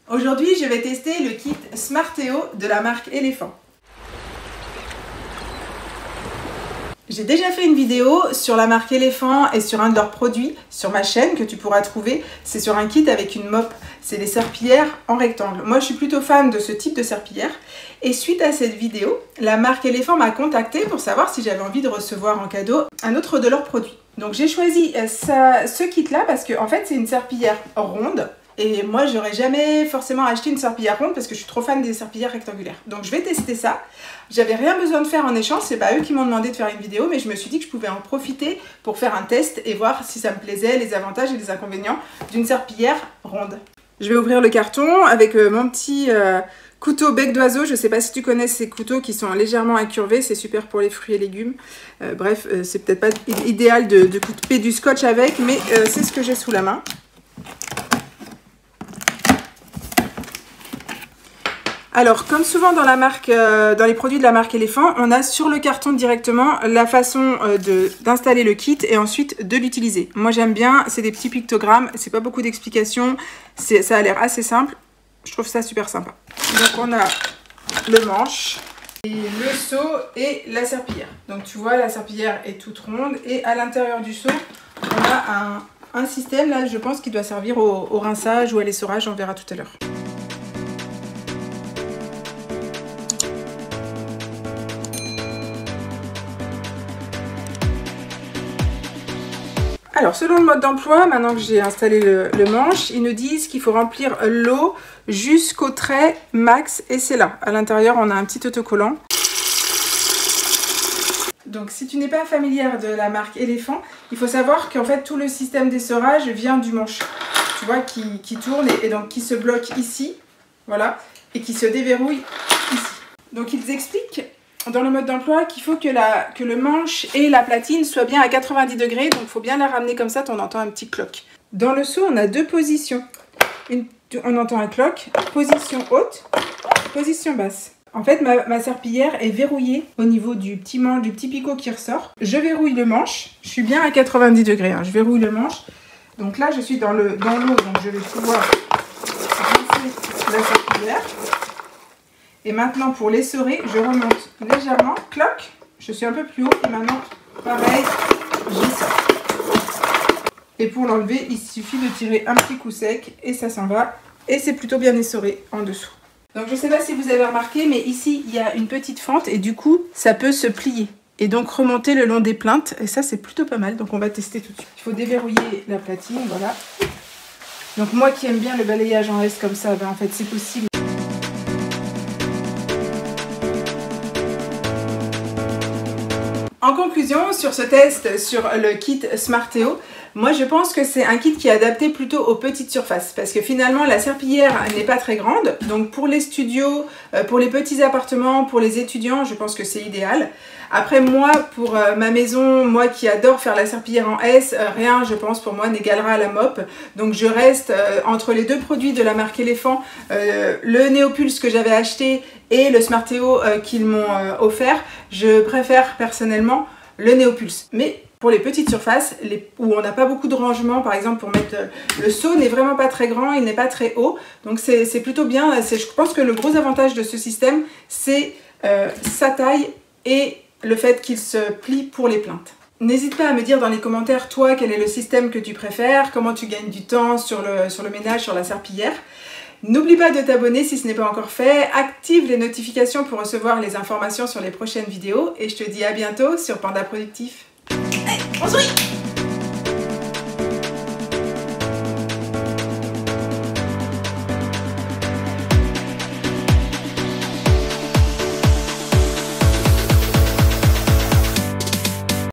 Aujourd'hui, je vais tester le kit Smarteo de la marque Elephant. J'ai déjà fait une vidéo sur la marque Elephant et sur un de leurs produits sur ma chaîne que tu pourras trouver. C'est sur un kit avec une mop. C'est des serpillières en rectangle. Moi, je suis plutôt fan de ce type de serpillière. Et suite à cette vidéo, la marque Elephant m'a contactée pour savoir si j'avais envie de recevoir en cadeau un autre de leurs produits. Donc j'ai choisi ce kit-là parce que en fait, c'est une serpillière ronde. Et moi, j'aurais jamais forcément acheté une serpillière ronde parce que je suis trop fan des serpillières rectangulaires. Donc je vais tester ça. J'avais rien besoin de faire en échange, c'est pas eux qui m'ont demandé de faire une vidéo, mais je me suis dit que je pouvais en profiter pour faire un test et voir si ça me plaisait, les avantages et les inconvénients d'une serpillière ronde. Je vais ouvrir le carton avec mon petit couteau bec d'oiseau. Je sais pas si tu connais ces couteaux qui sont légèrement incurvés, c'est super pour les fruits et légumes. Bref, c'est peut-être pas idéal de couper du scotch avec, mais c'est ce que j'ai sous la main. Alors, comme souvent dans les produits de la marque Elephant, on a sur le carton directement la façon d'installer le kit et ensuite de l'utiliser. Moi, j'aime bien, c'est des petits pictogrammes, c'est pas beaucoup d'explications, ça a l'air assez simple. Je trouve ça super sympa. Donc, on a le manche, et le seau et la serpillière. Donc, tu vois, la serpillière est toute ronde et à l'intérieur du seau, on a un système, là, je pense, qui doit servir au rinçage ou à l'essorage, on verra tout à l'heure. Alors, selon le mode d'emploi, maintenant que j'ai installé le manche, ils nous disent qu'il faut remplir l'eau jusqu'au trait max et c'est là. À l'intérieur, on a un petit autocollant. Donc, si tu n'es pas familière de la marque Elephant, il faut savoir qu'en fait, tout le système d'essorage vient du manche. Tu vois, qui tourne et donc qui se bloque ici, voilà, et qui se déverrouille ici. Donc, ils expliquent dans le mode d'emploi qu'il faut que le manche et la platine soient bien à 90 degrés, donc il faut bien la ramener comme ça, on entend un petit cloc. Dans le seau, on a deux positions. On entend un cloc, position haute, position basse. En fait, ma serpillière est verrouillée au niveau du petit picot qui ressort. Je verrouille le manche, je suis bien à 90 degrés, hein. Je verrouille le manche. Donc là, je suis dans l'eau, donc je vais pouvoir rincer la serpillière. Et maintenant, pour l'essorer, je remonte légèrement, cloc, je suis un peu plus haut, et maintenant, pareil, j'essore. Et pour l'enlever, il suffit de tirer un petit coup sec, et ça s'en va, et c'est plutôt bien essoré en dessous. Donc, je ne sais pas si vous avez remarqué, mais ici, il y a une petite fente, et du coup, ça peut se plier. Et donc, remonter le long des plinthes, et ça, c'est plutôt pas mal, donc on va tester tout de suite. Il faut déverrouiller la platine, voilà. Donc, moi qui aime bien le balayage en S comme ça, ben, en fait, c'est possible. En conclusion, sur ce test sur le kit Smarteo, moi je pense que c'est un kit qui est adapté plutôt aux petites surfaces parce que finalement la serpillière n'est pas très grande, donc pour les studios, pour les petits appartements, pour les étudiants, je pense que c'est idéal. Après moi, pour ma maison, moi qui adore faire la serpillière en S, rien je pense pour moi n'égalera à la mop, donc je reste entre les deux produits de la marque Elephant, le Neopulse que j'avais acheté et le Smarteo qu'ils m'ont offert. Je préfère personnellement le Neopulse. Mais pour les petites surfaces, où on n'a pas beaucoup de rangement, par exemple pour mettre le seau n'est vraiment pas très grand, il n'est pas très haut. Donc c'est plutôt bien. Je pense que le gros avantage de ce système, c'est sa taille et le fait qu'il se plie pour les plinthes. N'hésite pas à me dire dans les commentaires, toi, quel est le système que tu préfères, comment tu gagnes du temps sur le ménage, sur la serpillière. N'oublie pas de t'abonner si ce n'est pas encore fait, active les notifications pour recevoir les informations sur les prochaines vidéos et je te dis à bientôt sur Panda Productif. Hey, on se